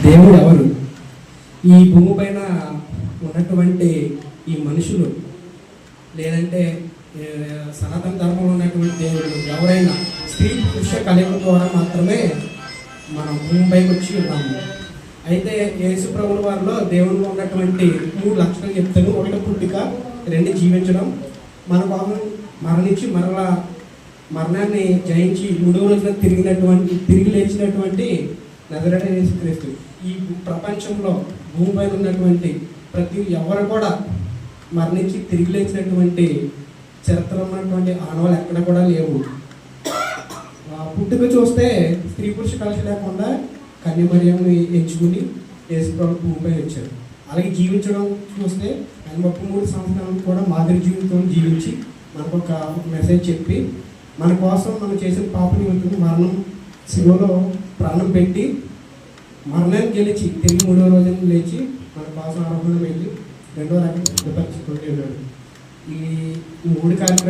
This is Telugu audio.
దేవుడు ఎవరు? ఈ భూమి పైన ఉన్నటువంటి ఈ మనుషులు లేదంటే సనాతన ధర్మంలో ఉన్నటువంటి దేవుడు ఎవరైనా స్త్రీ పురుష కలయిక ద్వారా మాత్రమే మనం భూమి పైకి వచ్చి ఉన్నాము. అయితే యేసు ప్రభుల వారిలో దేవునిలో ఉన్నటువంటి 3 లక్షణాలు చెప్తాను. 1 పుట్టిక, 2 జీవించడం, మన కోసం మరణించి మరణాన్ని జయించి 3వ రోజున తిరిగి లేచినటువంటి నజరేయుడైన యేసుక్రీస్తు. ఈ ప్రపంచంలో భూమి పైన ఉన్నటువంటి ప్రతి ఎవరు కూడా మరణించి తిరిగి లేచినటువంటి చరిత్ర ఉన్నటువంటి ఆనవాళ్ళు ఎక్కడ కూడా లేవు. పుట్టుక చూస్తే స్త్రీ పురుష కలిసి లేకుండా కన్యమరియని ఎంచుకుని యేసుప్రభు భూమిపై వచ్చారు. అలాగే జీవించడం చూస్తే ఆయన 33 సంవత్సరాలు కూడా మాదిరి జీవితం జీవించి మనకు ఒక మెసేజ్ చెప్పి మన కోసం మనం చేసిన పాప నిమిత్తం మరణం శిలువలో ప్రాణం పెట్టి మరణాన్ని గెలిచి తిరిగి 3వ రోజున లేచి మన కోసం ఆరోహణ వెళ్ళి 2వ రకం సిద్ధపరచుకుంటూ ఉన్నాడు. ఈ 3 కార్యక్రమం